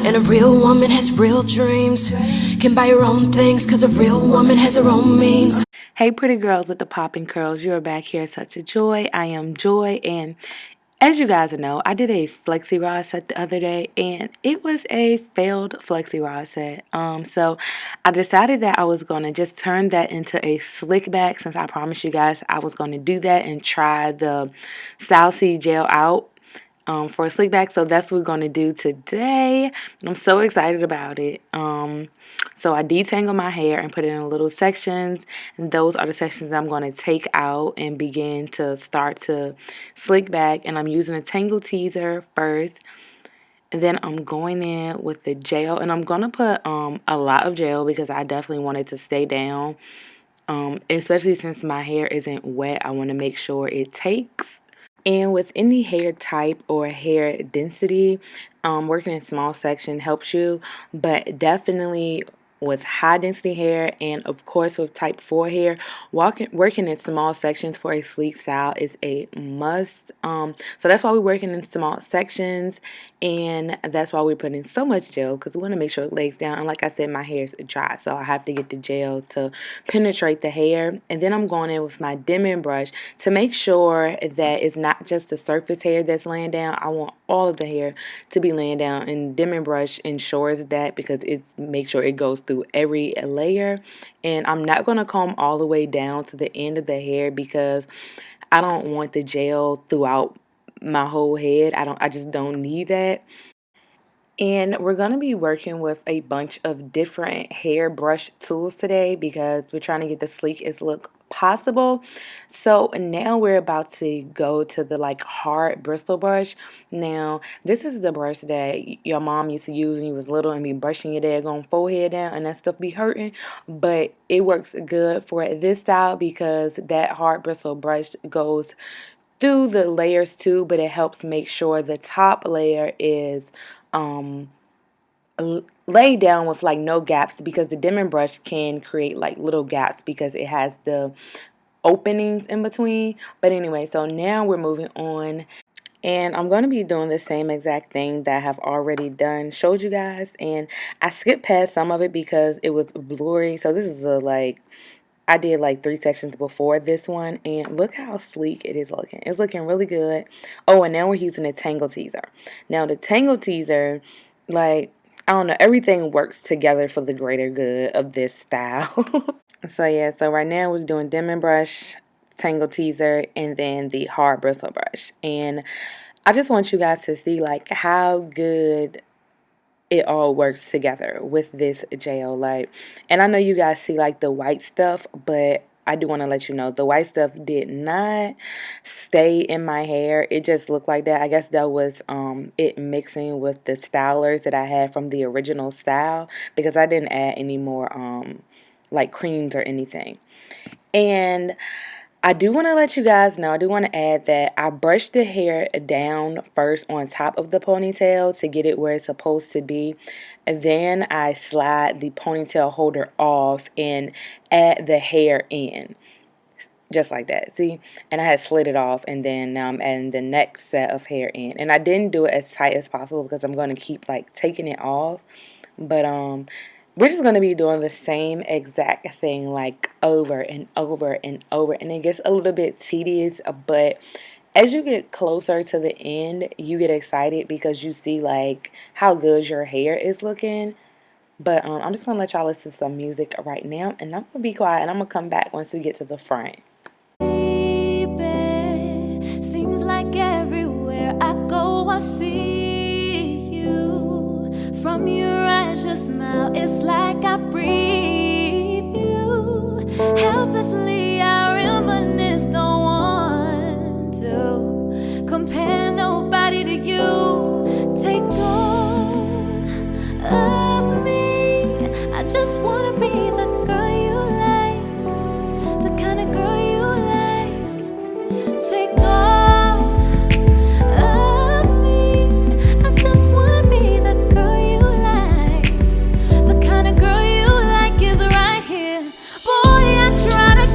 And a real woman has real dreams. Can buy her own things, cause a real woman has her own means. Hey pretty girls with the popping curls, you are back here at Such a Joy. I am Joy, and as you guys know, I did a flexi rod set the other day, and it was a failed flexi rod set. So I decided that I was going to just turn that into a slick back, since I promised you guys I was going to do that and try the Style C gel out for a slick back. So that's what we're going to do today. I'm so excited about it. So I detangle my hair and put it in little sections, and those are the sections I'm going to take out and begin to start to slick back. And I'm using a tangle teaser first, and then I'm going in with the gel, and I'm going to put a lot of gel because I definitely want it to stay down, especially since my hair isn't wet. I want to make sure it takes. And with any hair type or hair density, working in small section helps you, but definitely with high density hair and of course with type 4 hair, working in small sections for a sleek style is a must. So that's why we're working in small sections, and that's why we're putting so much gel, because we want to make sure it lays down. And like I said, my hair is dry, so I have to get the gel to penetrate the hair. And then I'm going in with my dimming brush to make sure that it's not just the surface hair that's laying down. I want all of the hair to be laying down, and dimming brush ensures that, because it makes sure it goes through every layer. And I'm not going to comb all the way down to the end of the hair because I don't want the gel throughout my whole head. I just don't need that. And we're going to be working with a bunch of different hair brush tools today because we're trying to get the sleekest look possible. So now we're about to go to the hard bristle brush. Now this is the brush that your mom used to use when you was little and be brushing your daggone forehead down and that stuff be hurting, but it works good for this style because that hard bristle brush goes through the layers too, but it helps make sure the top layer is laid down with no gaps, because the dimming brush can create little gaps because it has the openings in between. But anyway, so now we're moving on, and I'm going to be doing the same exact thing that I have already showed you guys, and I skipped past some of it because it was blurry. So this is I did 3 sections before this one, and look how sleek it is looking. It's looking really good. Oh, and now we're using a tangle teaser. Now the tangle teaser, I don't know, everything works together for the greater good of this style. So yeah, so right now we're doing dimming brush, tangle teaser, and then the hard bristle brush. And I just want you guys to see how good it all works together with this gel. And I know you guys see the white stuff, but I do want to let you know the white stuff did not stay in my hair. It just looked like that. I guess that was it mixing with the stylers that I had from the original style, because I didn't add any more creams or anything. And I do want to let you guys know, I do want to add that I brushed the hair down first on top of the ponytail to get it where it's supposed to be. And then I slide the ponytail holder off and add the hair in. Just like that, see? And I had slid it off, and then now I'm adding the next set of hair in. And I didn't do it as tight as possible because I'm going to keep taking it off. But we're just going to be doing the same exact thing over and over and over. And it gets a little bit tedious, but as you get closer to the end, you get excited because you see how good your hair is looking. But I'm just going to let y'all listen to some music right now, and I'm going to be quiet, and I'm going to come back once we get to the front. Baby, seems like everywhere I go I see you. From your eyes, your smile, it's like I breathe you. Helplessly I reminisce, don't want to compare nobody to you. Take all of me, I just wanna be the girl you like, the kind of girl you like. Take all of me, I just wanna be the girl you like, the kind of girl you like is right here. Boy, I try to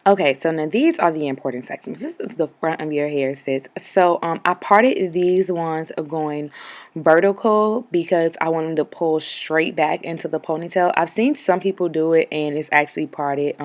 Okay, so now these are the important sections. This is the front of your hair, sis. So I parted these ones going vertical because I wanted to pull straight back into the ponytail. I've seen some people do it and it's actually parted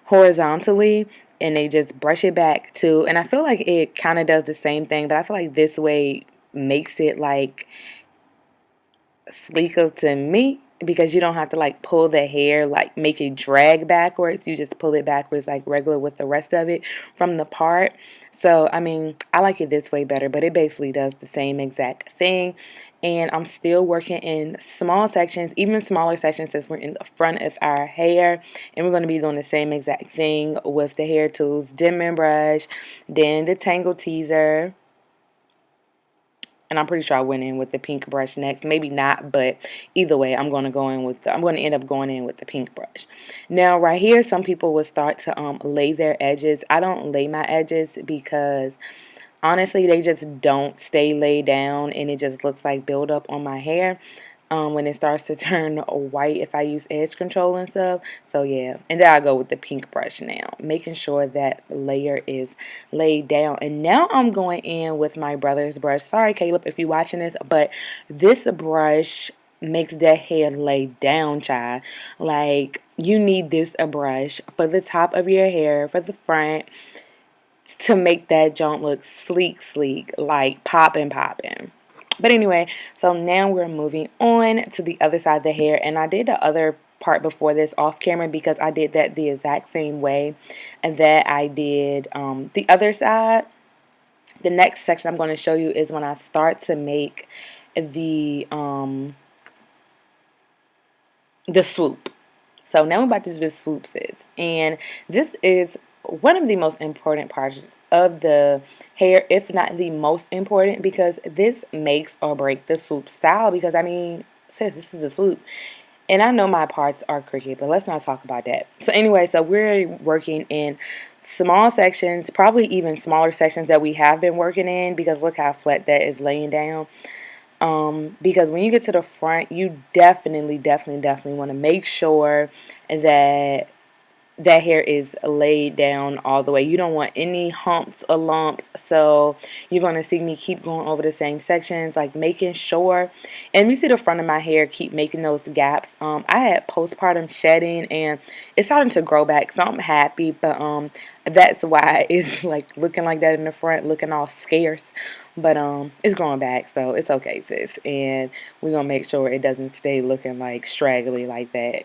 horizontally and they just brush it back too. And I feel like it kind of does the same thing, but I feel like this way makes it like sleeker to me because you don't have to like pull the hair, like make it drag backwards. You just pull it backwards like regular with the rest of it from the part. So, I mean, I like it this way better, but it basically does the same exact thing. And I'm still working in small sections, even smaller sections since we're in the front of our hair. And we're going to be doing the same exact thing with the hair tools, dimming brush, then the tangle teaser, and I'm pretty sure I went in with the pink brush next. Maybe not, but either way, I'm going to end up going in with the pink brush. Now, right here, some people will start to lay their edges. I don't lay my edges because honestly, they just don't stay laid down, and it just looks like buildup on my hair. When it starts to turn white if I use edge control and stuff. So yeah, and then I go with the pink brush now, making sure that layer is laid down. And now I'm going in with my brother's brush. Sorry, Caleb, if you're watching this, but this brush makes that hair lay down, child. Like, you need this a brush for the top of your hair, for the front, to make that jump look sleek, like popping. But anyway, so now we're moving on to the other side of the hair. And I did the other part before this off camera because I did that the exact same way and that I did the other side. The next section I'm going to show you is when I start to make the swoop. So now we're about to do the swoop, sis. And this is one of the most important parts of the hair, if not the most important, because this makes or breaks the swoop style. Because, I mean, sis, this is a swoop. And I know my parts are crooked, but let's not talk about that. So anyway, so we're working in small sections, probably even smaller sections that we have been working in, because look how flat that is laying down. Because when you get to the front, you definitely want to make sure that that hair is laid down all the way. You don't want any humps or lumps. So you're going to see me keep going over the same sections, like making sure. And you see the front of my hair keep making those gaps. I had postpartum shedding and it's starting to grow back. So I'm happy. But that's why it's like looking like that in the front, looking all scarce. But it's growing back, so it's okay, sis. And we're going to make sure it doesn't stay looking like straggly like that.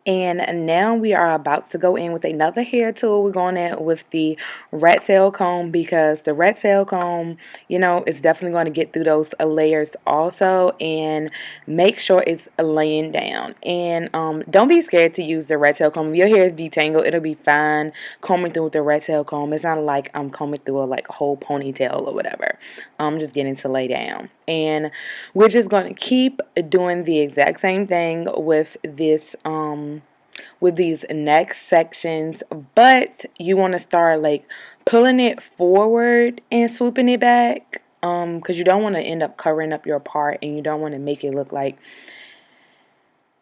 And now we are about to go in with another hair tool. We're going in with the rat tail comb because the rat tail comb, you know, is definitely going to get through those layers also and make sure it's laying down. And don't be scared to use the rat tail comb. If your hair is detangled, it'll be fine combing through with the rat tail comb. It's not like I'm combing through a whole ponytail or whatever. I'm just getting to lay down. And we're just going to keep doing the exact same thing with this with these next sections, but you want to start like pulling it forward and swooping it back because you don't want to end up covering up your part and you don't want to make it look like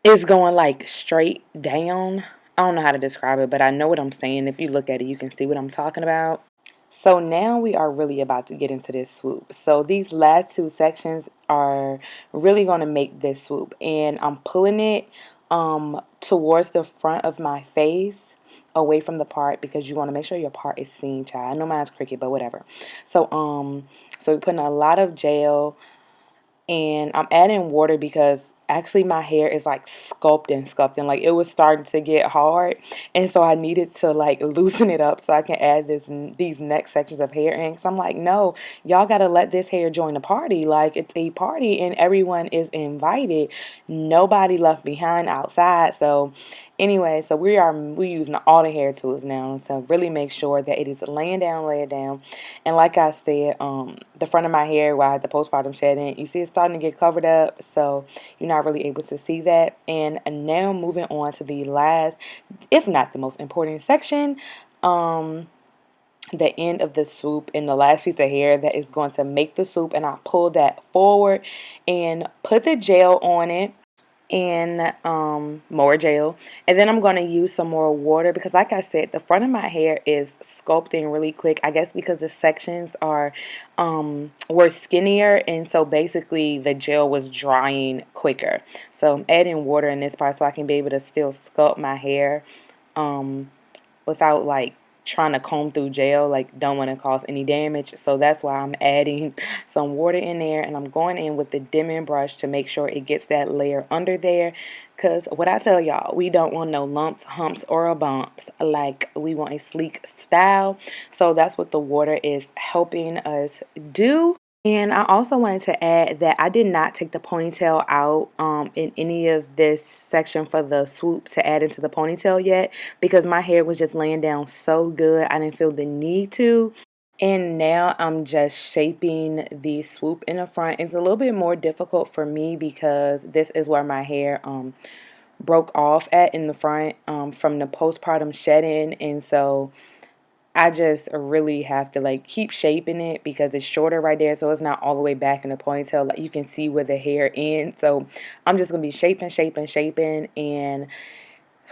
it's going like straight down. I don't know how to describe it, but I know what I'm saying. If you look at it, you can see what I'm talking about. So now we are really about to get into this swoop. So these last two sections are really going to make this swoop. And I'm pulling it towards the front of my face, away from the part, because you want to make sure your part is seen, child. I know mine's crooked, but whatever. So we're putting a lot of gel and I'm adding water because actually my hair is like sculpting, like it was starting to get hard, and so I needed to like loosen it up so I can add these next sections of hair in. Cause I'm like, no, y'all gotta let this hair join the party. Like, it's a party and everyone is invited, nobody left behind outside. So anyway, so we're using all the hair tools now to really make sure that it is laying down, and like I said, the front of my hair where I had the postpartum shedding, you see it's starting to get covered up, so you're not really able to see that. And now moving on to the last, if not the most important section, the end of the swoop and the last piece of hair that is going to make the swoop, and I pull that forward and put the gel on it. and more gel, and then I'm going to use some more water because, like I said, the front of my hair is sculpting really quick. I guess because the sections are were skinnier, and so basically the gel was drying quicker. So I'm adding water in this part so I can be able to still sculpt my hair without like trying to comb through gel, like don't want to cause any damage. So that's why I'm adding some water in there, and I'm going in with the dimming brush to make sure it gets that layer under there, because what I tell y'all, we don't want no lumps, humps, or bumps. Like, we want a sleek style. So that's what the water is helping us do. And I also wanted to add that I did not take the ponytail out in any of this section for the swoop to add into the ponytail yet, because my hair was just laying down so good. I didn't feel the need to. And now I'm just shaping the swoop in the front. It's a little bit more difficult for me because this is where my hair broke off at in the front from the postpartum shedding. And so I just really have to like keep shaping it because it's shorter right there, so it's not all the way back in the ponytail. Like, you can see where the hair ends. So I'm just gonna be shaping, and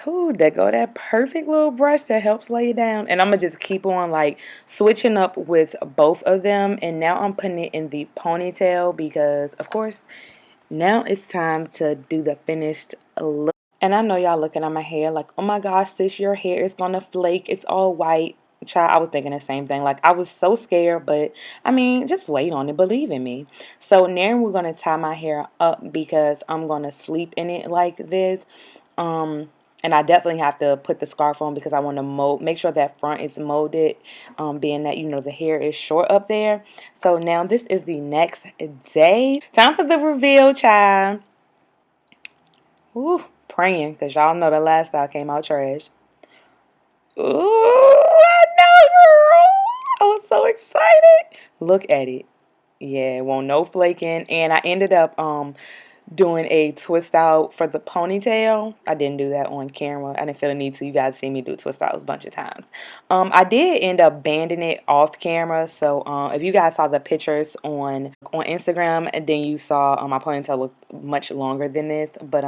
there go that perfect little brush that helps lay it down. And I'm gonna just keep on like switching up with both of them. And now I'm putting it in the ponytail because, of course, now it's time to do the finished look. And I know y'all looking at my hair like, oh my gosh, sis, your hair is gonna flake. It's all white. Child, I was thinking the same thing. Like, I was so scared, but I mean, just wait on it. Believe in me. So now we're gonna tie my hair up because I'm gonna sleep in it like this. And I definitely have to put the scarf on because I want to make sure that front is molded, being that, the hair is short up there. So now this is the next day. Time for the reveal, child. Ooh, praying, because y'all know the last style came out trash. Ooh, I know, girl. I was so excited. Look at it. Yeah, won't no flaking. And I ended up doing a twist out for the ponytail. I didn't do that on camera. I didn't feel the need to. You guys see me do twist outs a bunch of times. I did end up banding it off camera. So if you guys saw the pictures on Instagram, and then you saw my ponytail looked much longer than this. But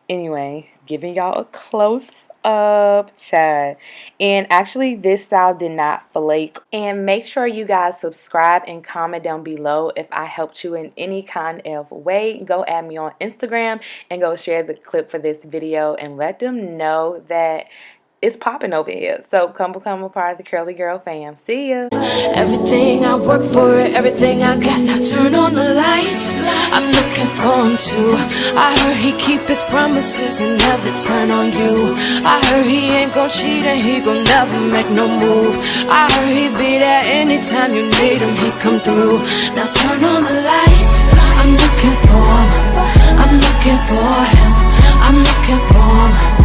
anyway, giving y'all a close up, chat. And actually, this style did not flake. And make sure you guys subscribe and comment down below if I helped you in any kind of way. Go add me on Instagram and go share the clip for this video and let them know that it's popping over here. So come become a part of the Curly Girl fam. See ya. Everything I work for, everything I got, now turn on the lights. I'm looking for him too. I heard he keep his promises and never turn on you. I heard he ain't gon' cheat and he gon' never make no move. I heard he be there anytime you need him, he come through. Now turn on the lights. I'm looking for him. I'm looking for him. I'm looking for him.